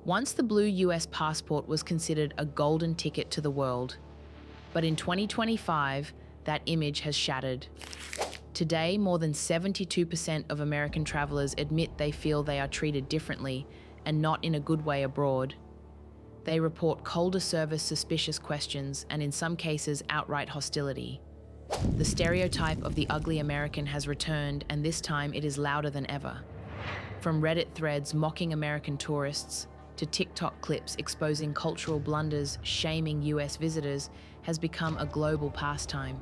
Once the blue US passport was considered a golden ticket to the world. But in 2025, that image has shattered. Today, more than 72% of American travelers admit they feel they are treated differently and not in a good way abroad. They report colder service, suspicious questions, and in some cases, outright hostility. The stereotype of the ugly American has returned, and this time it is louder than ever. From Reddit threads mocking American tourists to TikTok clips exposing cultural blunders, shaming US visitors, has become a global pastime.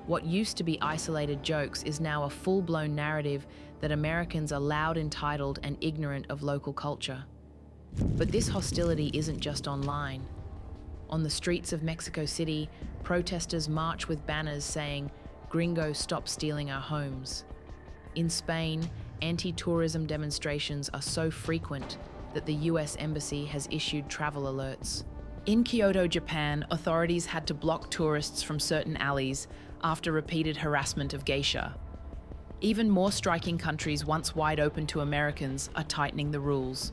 What used to be isolated jokes is now a full-blown narrative that Americans are loud, entitled, and ignorant of local culture. But this hostility isn't just online. On the streets of Mexico City, protesters march with banners saying, "Gringo, stop stealing our homes." In Spain, anti-tourism demonstrations are so frequent that the US Embassy has issued travel alerts. In Kyoto, Japan, authorities had to block tourists from certain alleys after repeated harassment of geisha. Even more striking countries once wide open to Americans are tightening the rules.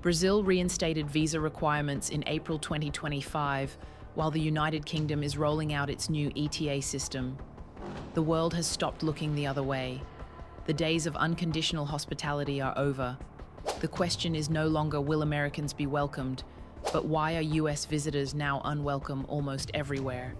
Brazil reinstated visa requirements in April 2025, while the United Kingdom is rolling out its new ETA system. The world has stopped looking the other way. The days of unconditional hospitality are over. The question is no longer will Americans be welcomed, but why are US visitors now unwelcome almost everywhere?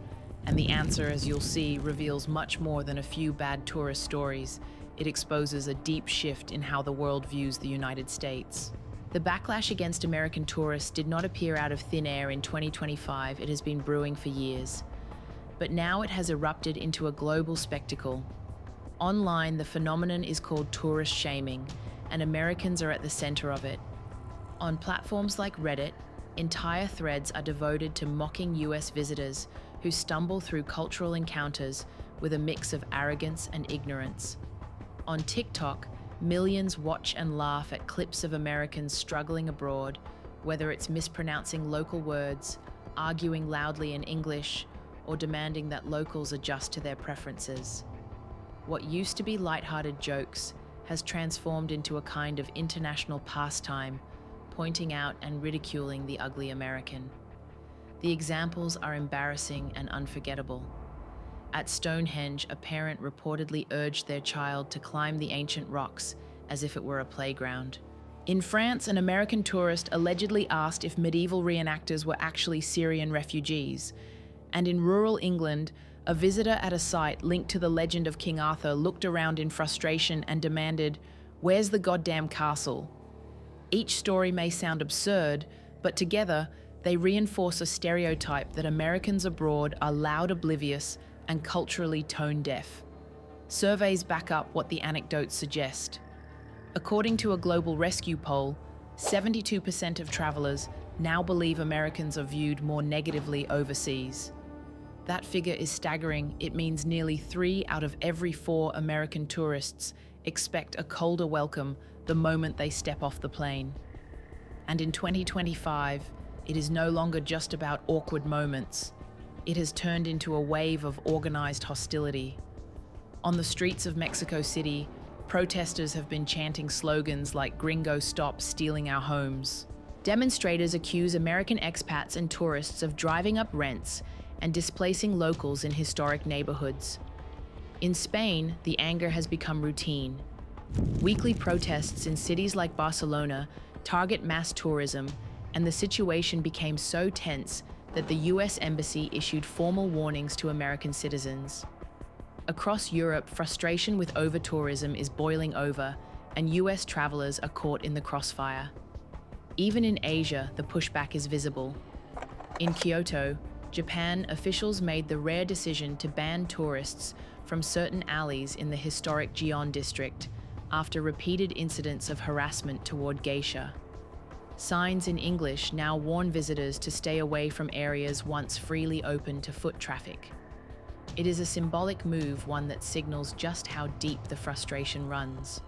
And the answer, as you'll see, reveals much more than a few bad tourist stories. It exposes a deep shift in how the world views the United States. The backlash against American tourists did not appear out of thin air in 2025. It has been brewing for years. But now it has erupted into a global spectacle. Online, the phenomenon is called tourist shaming, and Americans are at the center of it. On platforms like Reddit, entire threads are devoted to mocking US visitors who stumble through cultural encounters with a mix of arrogance and ignorance. On TikTok, millions watch and laugh at clips of Americans struggling abroad, whether it's mispronouncing local words, arguing loudly in English, or demanding that locals adjust to their preferences. What used to be lighthearted jokes has transformed into a kind of international pastime, pointing out and ridiculing the ugly American. The examples are embarrassing and unforgettable. At Stonehenge, a parent reportedly urged their child to climb the ancient rocks as if it were a playground. In France, an American tourist allegedly asked if medieval reenactors were actually Syrian refugees. And in rural England, a visitor at a site linked to the legend of King Arthur looked around in frustration and demanded, "Where's the goddamn castle?" Each story may sound absurd, but together, they reinforce a stereotype that Americans abroad are loud, oblivious, and culturally tone-deaf. Surveys back up what the anecdotes suggest. According to a global rescue poll, 72% of travelers now believe Americans are viewed more negatively overseas. That figure is staggering. It means nearly 3 out of every 4 American tourists expect a colder welcome the moment they step off the plane. And in 2025, it is no longer just about awkward moments. It has turned into a wave of organized hostility. On the streets of Mexico City, protesters have been chanting slogans like "Gringo, stop stealing our homes." Demonstrators accuse American expats and tourists of driving up rents and displacing locals in historic neighborhoods. In Spain, the anger has become routine. Weekly protests in cities like Barcelona target mass tourism, and the situation became so tense that the US Embassy issued formal warnings to American citizens. Across Europe, frustration with over-tourism is boiling over, and US travelers are caught in the crossfire. Even in Asia, the pushback is visible. In Kyoto, Japan, officials made the rare decision to ban tourists from certain alleys in the historic Gion district after repeated incidents of harassment toward geisha. Signs in English now warn visitors to stay away from areas once freely open to foot traffic. It is a symbolic move, one that signals just how deep the frustration runs.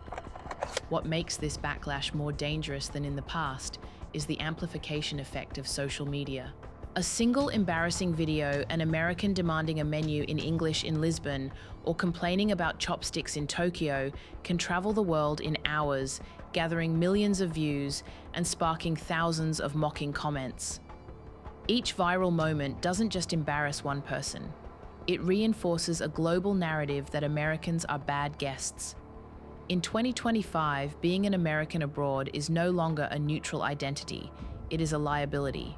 What makes this backlash more dangerous than in the past is the amplification effect of social media. A single embarrassing video, an American demanding a menu in English in Lisbon, or complaining about chopsticks in Tokyo, can travel the world in hours, gathering millions of views and sparking thousands of mocking comments. Each viral moment doesn't just embarrass one person. It reinforces a global narrative that Americans are bad guests. In 2025, being an American abroad is no longer a neutral identity, it is a liability.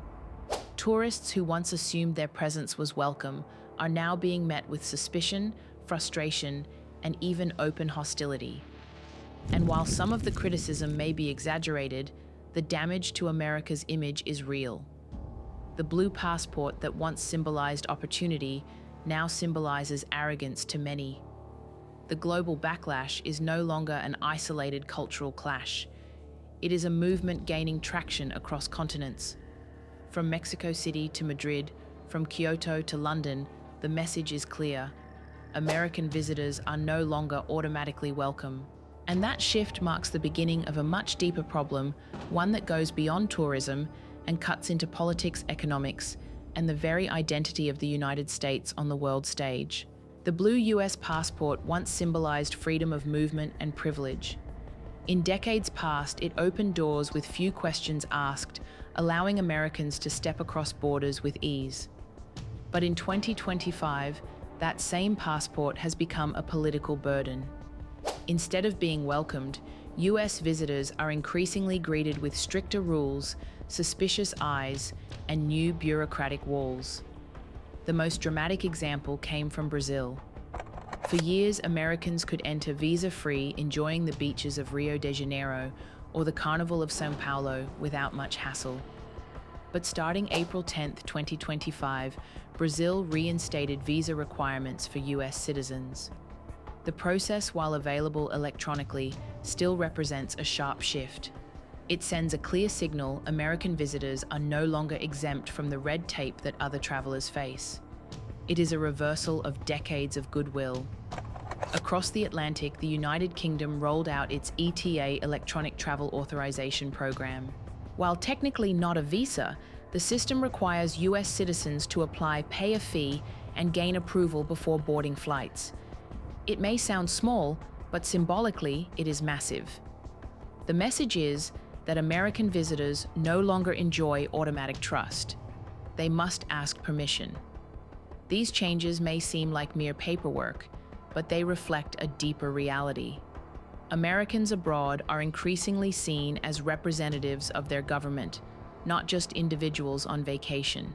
Tourists who once assumed their presence was welcome are now being met with suspicion, frustration, and even open hostility. And while some of the criticism may be exaggerated, the damage to America's image is real. The blue passport that once symbolized opportunity now symbolizes arrogance to many. The global backlash is no longer an isolated cultural clash. It is a movement gaining traction across continents. From Mexico City to Madrid, from Kyoto to London, the message is clear. American visitors are no longer automatically welcome. And that shift marks the beginning of a much deeper problem, one that goes beyond tourism and cuts into politics, economics, and the very identity of the United States on the world stage. The blue US passport once symbolized freedom of movement and privilege. In decades past, it opened doors with few questions asked, allowing Americans to step across borders with ease. But in 2025, that same passport has become a political burden. Instead of being welcomed, US visitors are increasingly greeted with stricter rules, suspicious eyes, and new bureaucratic walls. The most dramatic example came from Brazil. For years, Americans could enter visa-free, enjoying the beaches of Rio de Janeiro or the Carnival of São Paulo without much hassle. But starting April 10, 2025, Brazil reinstated visa requirements for US citizens. The process, while available electronically, still represents a sharp shift. It sends a clear signal American visitors are no longer exempt from the red tape that other travelers face. It is a reversal of decades of goodwill. Across the Atlantic, the United Kingdom rolled out its ETA Electronic Travel Authorization Program. While technically not a visa, the system requires US citizens to apply, pay a fee, and gain approval before boarding flights. It may sound small, but symbolically, it is massive. The message is that American visitors no longer enjoy automatic trust. They must ask permission. These changes may seem like mere paperwork, but they reflect a deeper reality. Americans abroad are increasingly seen as representatives of their government, not just individuals on vacation.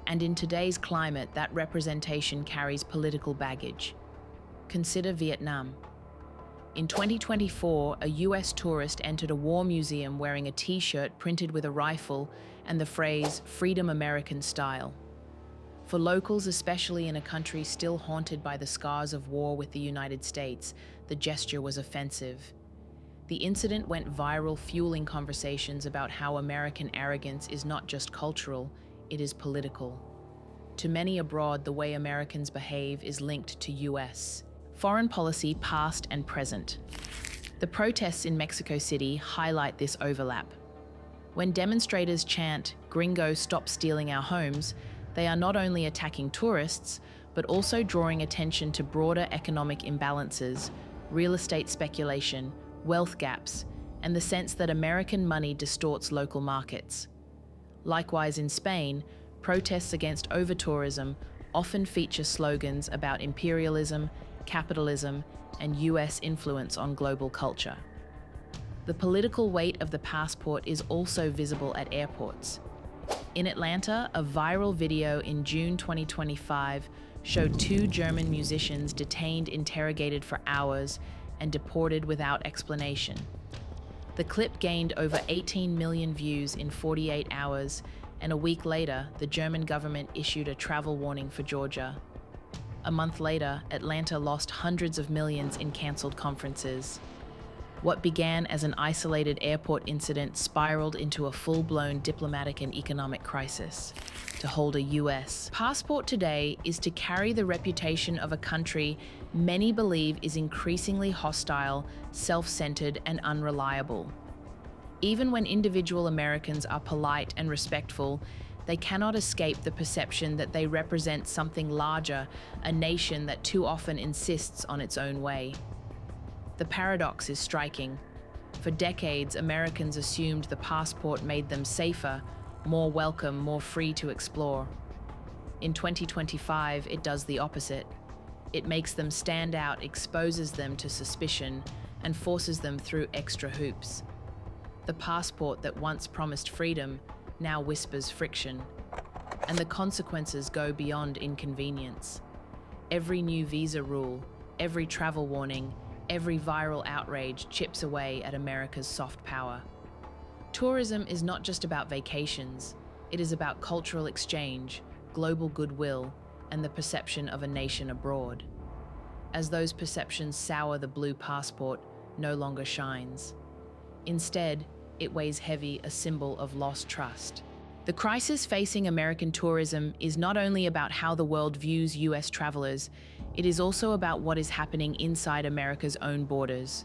And in today's climate, that representation carries political baggage. Consider Vietnam. In 2024, a US tourist entered a war museum wearing a t-shirt printed with a rifle and the phrase, "Freedom American Style." For locals, especially in a country still haunted by the scars of war with the United States, the gesture was offensive. The incident went viral, fueling conversations about how American arrogance is not just cultural, it is political. To many abroad, the way Americans behave is linked to US foreign policy, past and present. The protests in Mexico City highlight this overlap. When demonstrators chant, "Gringo, stop stealing our homes," they are not only attacking tourists, but also drawing attention to broader economic imbalances, real estate speculation, wealth gaps, and the sense that American money distorts local markets. Likewise, in Spain, protests against over-tourism often feature slogans about imperialism, capitalism, and US influence on global culture. The political weight of the passport is also visible at airports. In Atlanta, a viral video in June 2025 showed two German musicians detained, interrogated for hours, and deported without explanation. The clip gained over 18 million views in 48 hours, and a week later, the German government issued a travel warning for Georgia. A month later, Atlanta lost hundreds of millions in cancelled conferences. What began as an isolated airport incident spiraled into a full-blown diplomatic and economic crisis. To hold a US passport today is to carry the reputation of a country many believe is increasingly hostile, self-centered, and unreliable. Even when individual Americans are polite and respectful, they cannot escape the perception that they represent something larger, a nation that too often insists on its own way. The paradox is striking. For decades, Americans assumed the passport made them safer, more welcome, more free to explore. In 2025, it does the opposite. It makes them stand out, exposes them to suspicion, and forces them through extra hoops. The passport that once promised freedom now whispers friction. And the consequences go beyond inconvenience. Every new visa rule, every travel warning, every viral outrage chips away at America's soft power. Tourism is not just about vacations. It is about cultural exchange, global goodwill, and the perception of a nation abroad. As those perceptions sour, the blue passport no longer shines. Instead, it weighs heavy, a symbol of lost trust. The crisis facing American tourism is not only about how the world views US travelers, it is also about what is happening inside America's own borders.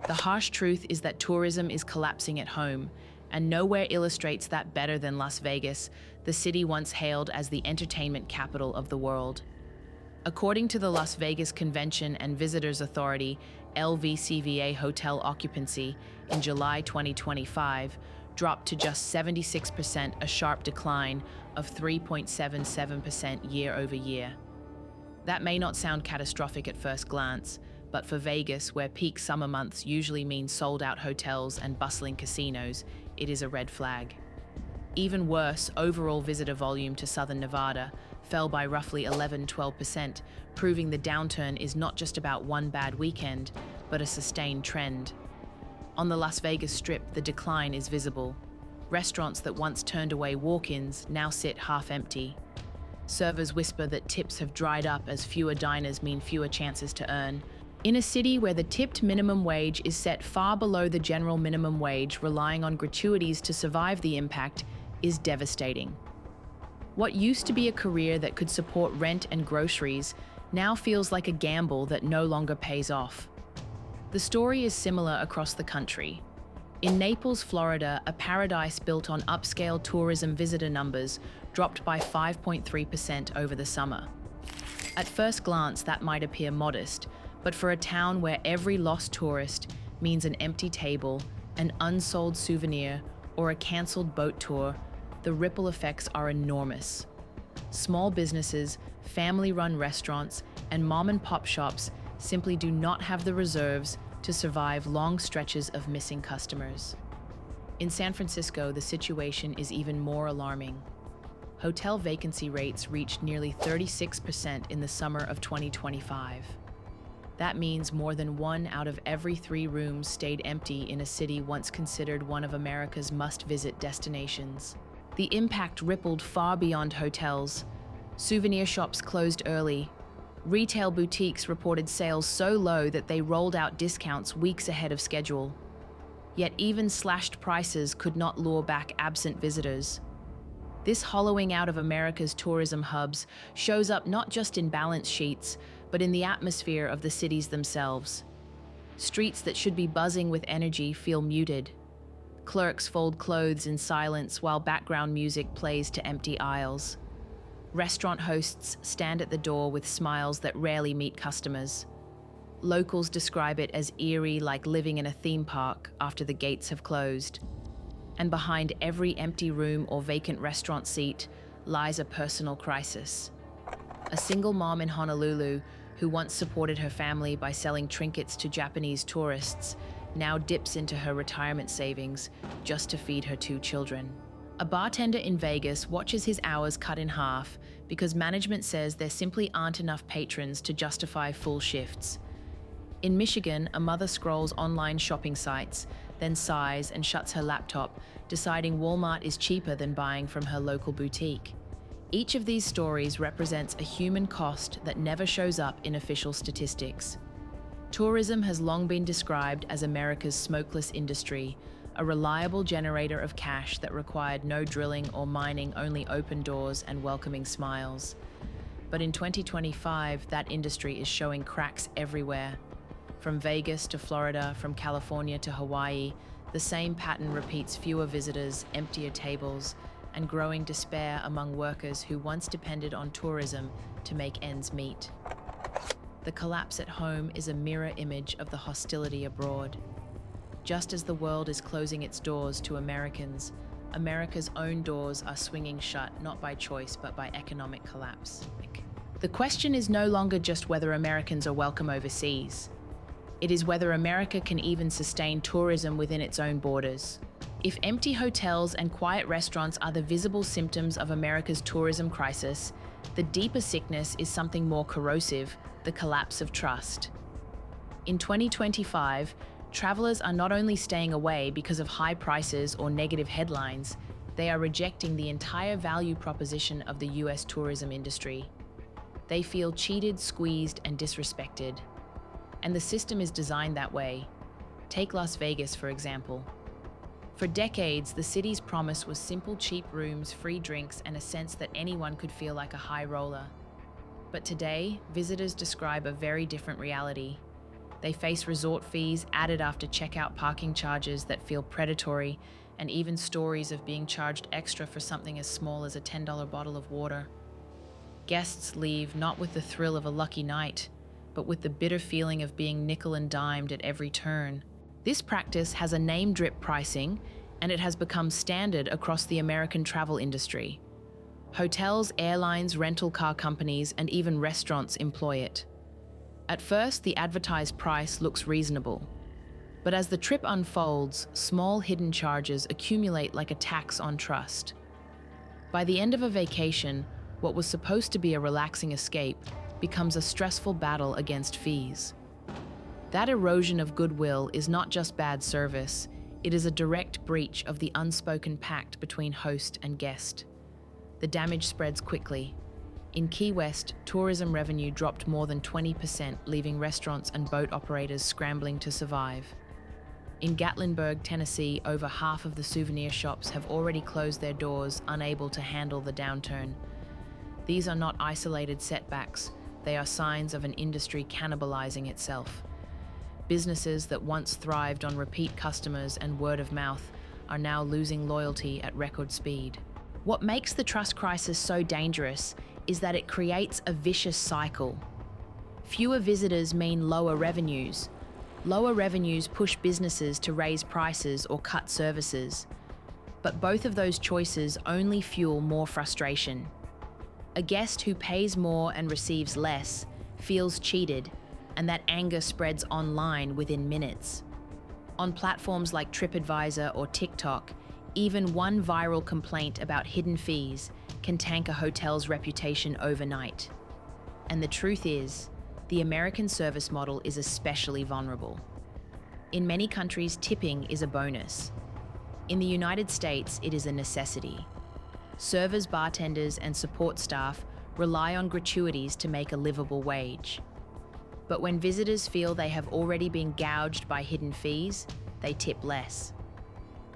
The harsh truth is that tourism is collapsing at home, and nowhere illustrates that better than Las Vegas, the city once hailed as the entertainment capital of the world. According to the Las Vegas Convention and Visitors Authority, LVCVA hotel occupancy in July 2025 dropped to just 76%, a sharp decline of 3.77% year over year. That may not sound catastrophic at first glance, but for Vegas, where peak summer months usually mean sold-out hotels and bustling casinos, it is a red flag. Even worse, overall visitor volume to southern Nevada fell by roughly 11–12%, proving the downturn is not just about one bad weekend, but a sustained trend. On the Las Vegas Strip, the decline is visible. Restaurants that once turned away walk-ins now sit half empty. Servers whisper that tips have dried up as fewer diners mean fewer chances to earn. In a city where the tipped minimum wage is set far below the general minimum wage, relying on gratuities to survive the impact is devastating. What used to be a career that could support rent and groceries now feels like a gamble that no longer pays off. The story is similar across the country. In Naples, Florida, a paradise built on upscale tourism visitor numbers dropped by 5.3% over the summer. At first glance, that might appear modest, but for a town where every lost tourist means an empty table, an unsold souvenir, or a cancelled boat tour, the ripple effects are enormous. Small businesses, family-run restaurants, and mom-and-pop shops simply do not have the reserves to survive long stretches of missing customers. In San Francisco, the situation is even more alarming. Hotel vacancy rates reached nearly 36% in the summer of 2025. That means more than 1 out of every 3 rooms stayed empty in a city once considered one of America's must-visit destinations. The impact rippled far beyond hotels. Souvenir shops closed early. Retail boutiques reported sales so low that they rolled out discounts weeks ahead of schedule. Yet even slashed prices could not lure back absent visitors. This hollowing out of America's tourism hubs shows up not just in balance sheets, but in the atmosphere of the cities themselves. Streets that should be buzzing with energy feel muted. Clerks fold clothes in silence while background music plays to empty aisles. Restaurant hosts stand at the door with smiles that rarely meet customers. Locals describe it as eerie, like living in a theme park after the gates have closed. And behind every empty room or vacant restaurant seat lies a personal crisis. A single mom in Honolulu, who once supported her family by selling trinkets to Japanese tourists, now dips into her retirement savings just to feed her 2 children. A bartender in Vegas watches his hours cut in half because management says there simply aren't enough patrons to justify full shifts. In Michigan, a mother scrolls online shopping sites, then sighs and shuts her laptop, deciding Walmart is cheaper than buying from her local boutique. Each of these stories represents a human cost that never shows up in official statistics. Tourism has long been described as America's smokeless industry, a reliable generator of cash that required no drilling or mining, only open doors and welcoming smiles. But in 2025, that industry is showing cracks everywhere. From Vegas to Florida, from California to Hawaii, the same pattern repeats: fewer visitors, emptier tables, and growing despair among workers who once depended on tourism to make ends meet. The collapse at home is a mirror image of the hostility abroad. Just as the world is closing its doors to Americans, America's own doors are swinging shut, not by choice, but by economic collapse. The question is no longer just whether Americans are welcome overseas. It is whether America can even sustain tourism within its own borders. If empty hotels and quiet restaurants are the visible symptoms of America's tourism crisis, the deeper sickness is something more corrosive: the collapse of trust. In 2025, travelers are not only staying away because of high prices or negative headlines, they are rejecting the entire value proposition of the US tourism industry. They feel cheated, squeezed, and disrespected. And the system is designed that way. Take Las Vegas, for example. For decades, the city's promise was simple, cheap rooms, free drinks, and a sense that anyone could feel like a high roller. But today, visitors describe a very different reality. They face resort fees added after checkout, parking charges that feel predatory, and even stories of being charged extra for something as small as a $10 bottle of water. Guests leave not with the thrill of a lucky night, but with the bitter feeling of being nickel and dimed at every turn. This practice has a name drip pricing, and it has become standard across the American travel industry. Hotels, airlines, rental car companies, and even restaurants employ it. At first, the advertised price looks reasonable. But as the trip unfolds, small hidden charges accumulate like a tax on trust. By the end of a vacation, what was supposed to be a relaxing escape becomes a stressful battle against fees. That erosion of goodwill is not just bad service, it is a direct breach of the unspoken pact between host and guest. The damage spreads quickly. In Key West, tourism revenue dropped more than 20%, leaving restaurants and boat operators scrambling to survive. In Gatlinburg, Tennessee, over half of the souvenir shops have already closed their doors, unable to handle the downturn. These are not isolated setbacks, they are signs of an industry cannibalizing itself. Businesses that once thrived on repeat customers and word of mouth are now losing loyalty at record speed. What makes the trust crisis so dangerous is that it creates a vicious cycle. Fewer visitors mean lower revenues. Lower revenues push businesses to raise prices or cut services. But both of those choices only fuel more frustration. A guest who pays more and receives less feels cheated, and that anger spreads online within minutes. On platforms like TripAdvisor or TikTok, even one viral complaint about hidden fees can tank a hotel's reputation overnight. And the truth is, the American service model is especially vulnerable. In many countries, tipping is a bonus. In the United States, it is a necessity. Servers, bartenders, and support staff rely on gratuities to make a livable wage. But when visitors feel they have already been gouged by hidden fees, they tip less.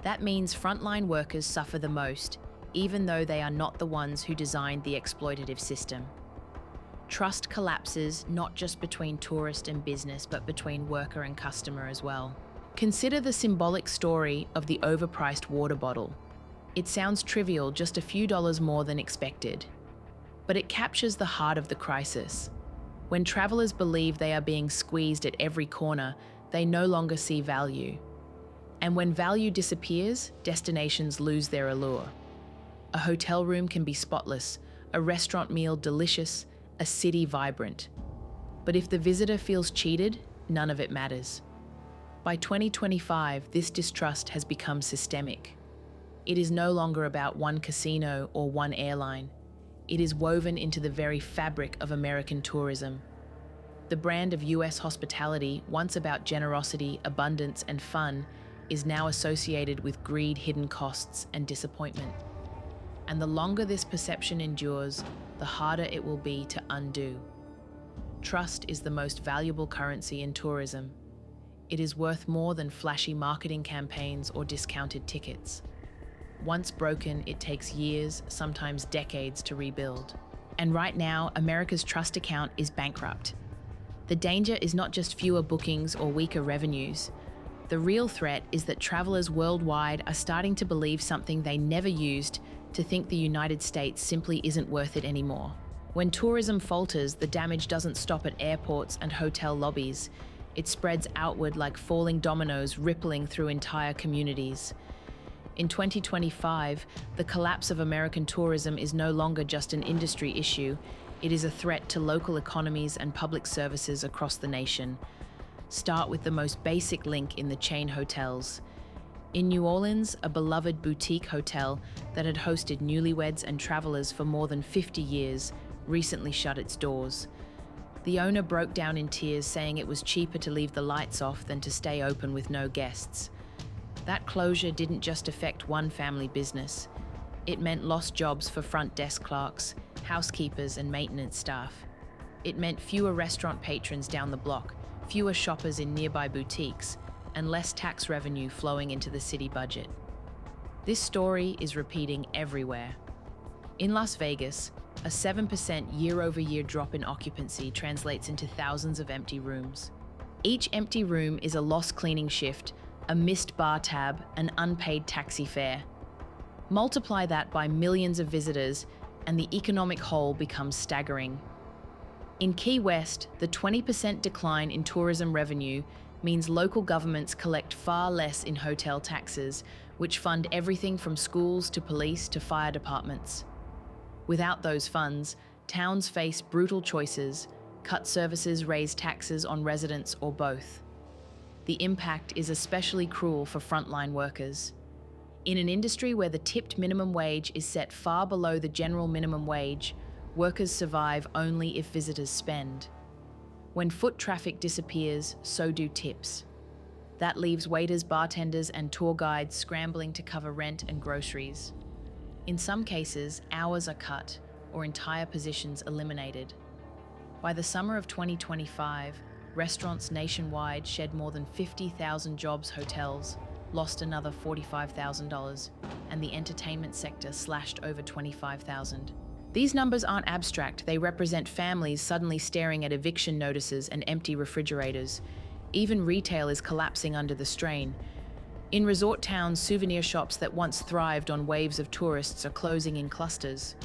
That means frontline workers suffer the most, even though they are not the ones who designed the exploitative system. Trust collapses not just between tourist and business, but between worker and customer as well. Consider the symbolic story of the overpriced water bottle. It sounds trivial, just a few dollars more than expected. But it captures the heart of the crisis. When travelers believe they are being squeezed at every corner, they no longer see value. And when value disappears, destinations lose their allure. A hotel room can be spotless, a restaurant meal delicious, a city vibrant. But if the visitor feels cheated, none of it matters. By 2025, this distrust has become systemic. It is no longer about one casino or one airline. It is woven into the very fabric of American tourism. The brand of US hospitality, once about generosity, abundance, and fun, is now associated with greed, hidden costs, and disappointment. And the longer this perception endures, the harder it will be to undo. Trust is the most valuable currency in tourism. It is worth more than flashy marketing campaigns or discounted tickets. Once broken, it takes years, sometimes decades to rebuild. And right now, America's trust account is bankrupt. The danger is not just fewer bookings or weaker revenues. The real threat is that travelers worldwide are starting to believe something they never used, to think the United States simply isn't worth it anymore. When tourism falters, the damage doesn't stop at airports and hotel lobbies. It spreads outward like falling dominoes, rippling through entire communities. In 2025, the collapse of American tourism is no longer just an industry issue. It is a threat to local economies and public services across the nation. Start with the most basic link in the chain hotels. In New Orleans, a beloved boutique hotel that had hosted newlyweds and travelers for more than 50 years recently shut its doors. The owner broke down in tears, saying it was cheaper to leave the lights off than to stay open with no guests. That closure didn't just affect one family business. It meant lost jobs for front desk clerks, housekeepers, and maintenance staff. It meant fewer restaurant patrons down the block, fewer shoppers in nearby boutiques, and less tax revenue flowing into the city budget. This story is repeating everywhere. In Las Vegas, a 7% year-over-year drop in occupancy translates into thousands of empty rooms. Each empty room is a lost cleaning shift, a missed bar tab, an unpaid taxi fare. Multiply that by millions of visitors, and the economic hole becomes staggering. In Key West, the 20% decline in tourism revenue means local governments collect far less in hotel taxes, which fund everything from schools to police to fire departments. Without those funds, towns face brutal choices: cut services, raise taxes on residents, or both. The impact is especially cruel for frontline workers. In an industry where the tipped minimum wage is set far below the general minimum wage, workers survive only if visitors spend. When foot traffic disappears, so do tips. That leaves waiters, bartenders, and tour guides scrambling to cover rent and groceries. In some cases, hours are cut or entire positions eliminated. By the summer of 2025, restaurants nationwide shed more than 50,000 jobs. Hotels lost another $45,000, and the entertainment sector slashed over 25,000. These numbers aren't abstract, they represent families suddenly staring at eviction notices and empty refrigerators. Even retail is collapsing under the strain. In resort towns, souvenir shops that once thrived on waves of tourists are closing in clusters.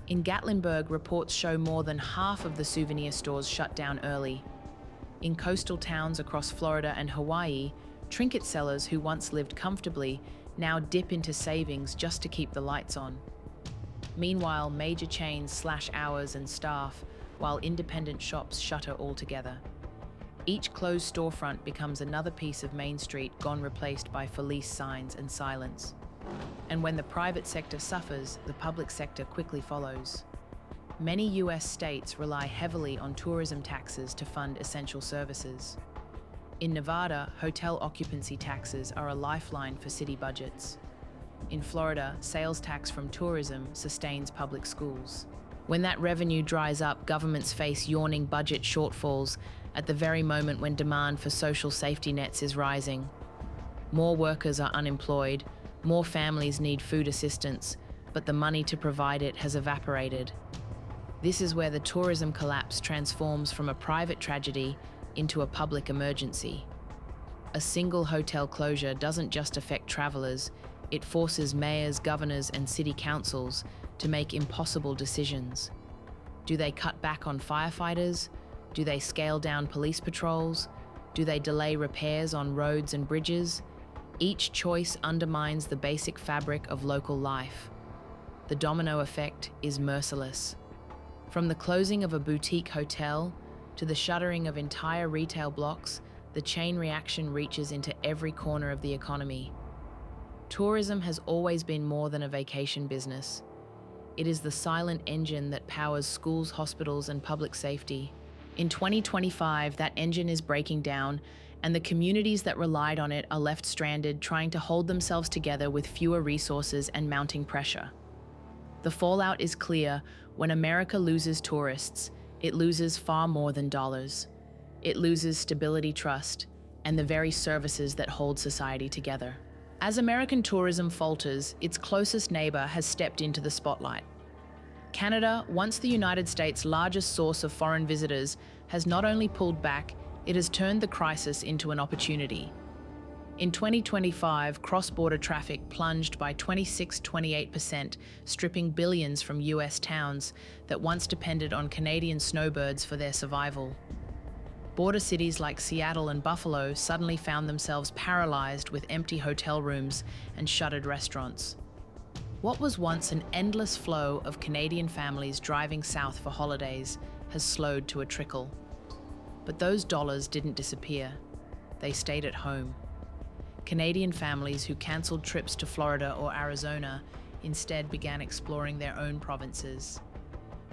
In Gatlinburg, reports show more than half of the souvenir stores shut down early. In coastal towns across Florida and Hawaii, trinket sellers who once lived comfortably now dip into savings just to keep the lights on. Meanwhile, major chains slash hours and staff, while independent shops shutter altogether. Each closed storefront becomes another piece of Main Street gone, replaced by police signs and silence. And when the private sector suffers, the public sector quickly follows. Many US states rely heavily on tourism taxes to fund essential services. In Nevada, hotel occupancy taxes are a lifeline for city budgets. In Florida, sales tax from tourism sustains public schools. When that revenue dries up, governments face yawning budget shortfalls at the very moment when demand for social safety nets is rising. More workers are unemployed, more families need food assistance, but the money to provide it has evaporated. This is where the tourism collapse transforms from a private tragedy into a public emergency. A single hotel closure doesn't just affect travelers, it forces mayors, governors, and city councils to make impossible decisions. Do they cut back on firefighters? Do they scale down police patrols? Do they delay repairs on roads and bridges? Each choice undermines the basic fabric of local life. The domino effect is merciless. From the closing of a boutique hotel to the shuttering of entire retail blocks, the chain reaction reaches into every corner of the economy. Tourism has always been more than a vacation business. It is the silent engine that powers schools, hospitals, and public safety. In 2025, that engine is breaking down, and the communities that relied on it are left stranded, trying to hold themselves together with fewer resources and mounting pressure. The fallout is clear. When America loses tourists, it loses far more than dollars. It loses stability, trust, and the very services that hold society together. As American tourism falters, its closest neighbor has stepped into the spotlight. Canada, once the United States' largest source of foreign visitors, has not only pulled back, it has turned the crisis into an opportunity. In 2025, cross-border traffic plunged by 26-28%, stripping billions from US towns that once depended on Canadian snowbirds for their survival. Border cities like Seattle and Buffalo suddenly found themselves paralyzed with empty hotel rooms and shuttered restaurants. What was once an endless flow of Canadian families driving south for holidays has slowed to a trickle. But those dollars didn't disappear. They stayed at home. Canadian families who cancelled trips to Florida or Arizona instead began exploring their own provinces.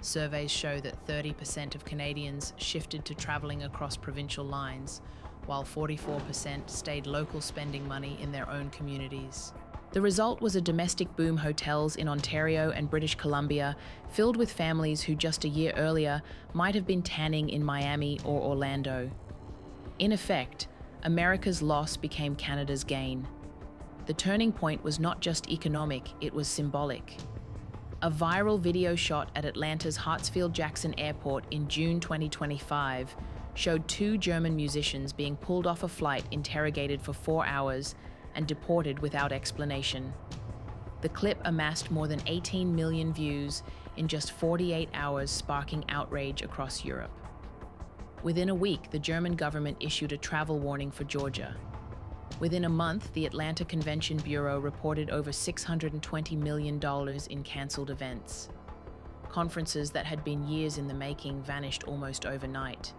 Surveys show that 30% of Canadians shifted to travelling across provincial lines, while 44% stayed local, spending money in their own communities. The result was a domestic boom: hotels in Ontario and British Columbia filled with families who just a year earlier might have been tanning in Miami or Orlando. In effect, America's loss became Canada's gain. The turning point was not just economic, it was symbolic. A viral video shot at Atlanta's Hartsfield-Jackson Airport in June 2025 showed two German musicians being pulled off a flight, interrogated for 4 hours, and deported without explanation. The clip amassed more than 18 million views in just 48 hours, sparking outrage across Europe. Within a week, the German government issued a travel warning for Georgia. Within a month, the Atlanta Convention Bureau reported over $620 million in cancelled events. Conferences that had been years in the making vanished almost overnight,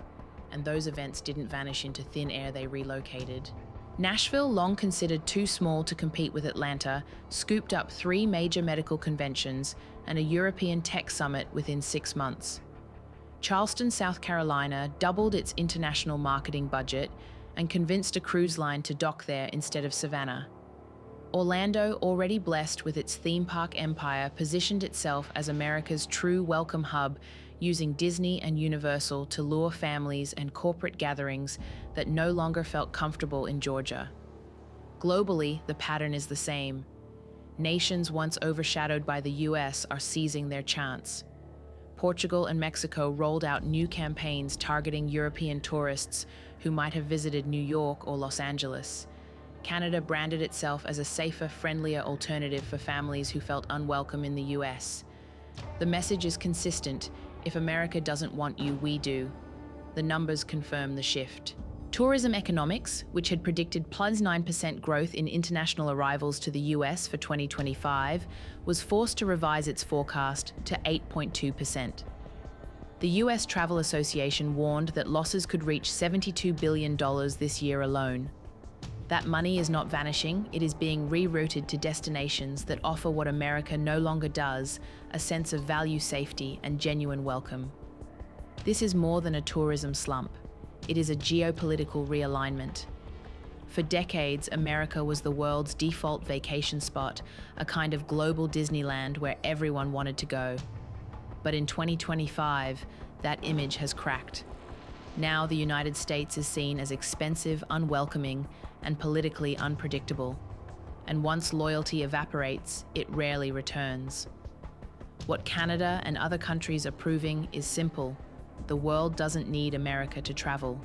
and those events didn't vanish into thin air, they relocated. Nashville, long considered too small to compete with Atlanta, scooped up 3 major medical conventions and a European tech summit within 6 months. Charleston, South Carolina, doubled its international marketing budget and convinced a cruise line to dock there instead of Savannah. Orlando, already blessed with its theme park empire, positioned itself as America's true welcome hub, using Disney and Universal to lure families and corporate gatherings that no longer felt comfortable in Georgia. Globally, the pattern is the same. Nations once overshadowed by the US are seizing their chance. Portugal and Mexico rolled out new campaigns targeting European tourists who might have visited New York or Los Angeles. Canada branded itself as a safer, friendlier alternative for families who felt unwelcome in the US. The message is consistent: if America doesn't want you, we do. The numbers confirm the shift. Tourism economics, which had predicted plus 9% growth in international arrivals to the US for 2025, was forced to revise its forecast to 8.2%. The US Travel Association warned that losses could reach $72 billion this year alone. That money is not vanishing, it is being rerouted to destinations that offer what America no longer does: a sense of value, safety, and genuine welcome. This is more than a tourism slump. It is a geopolitical realignment. For decades, America was the world's default vacation spot, a kind of global Disneyland where everyone wanted to go. But in 2025, that image has cracked. Now the United States is seen as expensive, unwelcoming, and politically unpredictable. And once loyalty evaporates, it rarely returns. What Canada and other countries are proving is simple: the world doesn't need America to travel.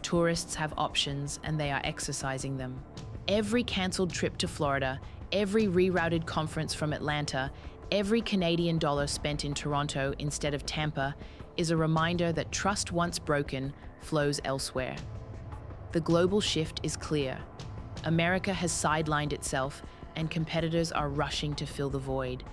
Tourists have options, and they are exercising them. Every cancelled trip to Florida, every rerouted conference from Atlanta, every Canadian dollar spent in Toronto instead of Tampa is a reminder that trust once broken flows elsewhere. The global shift is clear. America has sidelined itself, and competitors are rushing to fill the void.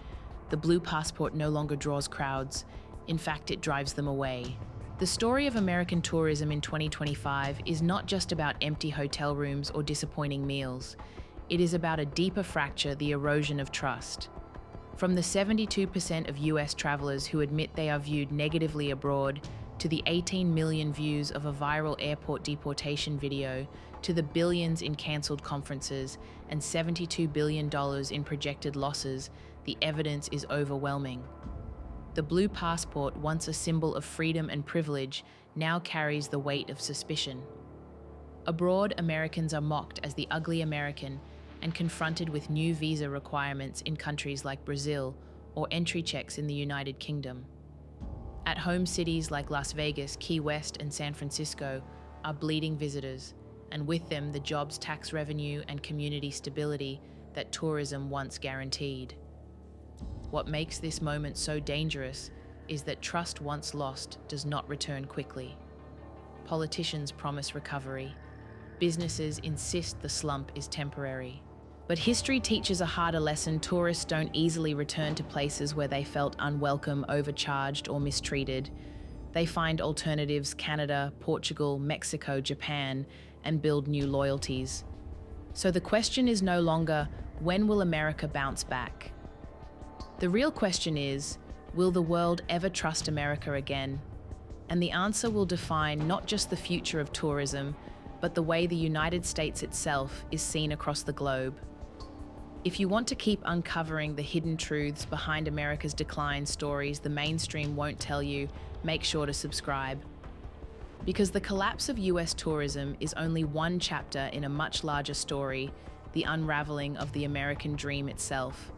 The blue passport no longer draws crowds. In fact, it drives them away. The story of American tourism in 2025 is not just about empty hotel rooms or disappointing meals. It is about a deeper fracture: the erosion of trust. From the 72% of US travelers who admit they are viewed negatively abroad, to the 18 million views of a viral airport deportation video, to the billions in cancelled conferences and $72 billion in projected losses, the evidence is overwhelming. The blue passport, once a symbol of freedom and privilege, now carries the weight of suspicion. Abroad, Americans are mocked as the ugly American and confronted with new visa requirements in countries like Brazil or entry checks in the United Kingdom. At home, cities like Las Vegas, Key West, and San Francisco are bleeding visitors, and with them the jobs, tax revenue, and community stability that tourism once guaranteed. What makes this moment so dangerous is that trust once lost does not return quickly. Politicians promise recovery. Businesses insist the slump is temporary. But history teaches a harder lesson. Tourists don't easily return to places where they felt unwelcome, overcharged, or mistreated. They find alternatives: Canada, Portugal, Mexico, Japan, and build new loyalties. So the question is no longer, when will America bounce back? The real question is, will the world ever trust America again? And the answer will define not just the future of tourism, but the way the United States itself is seen across the globe. If you want to keep uncovering the hidden truths behind America's decline, stories the mainstream won't tell you, make sure to subscribe. Because the collapse of US tourism is only one chapter in a much larger story, the unraveling of the American dream itself.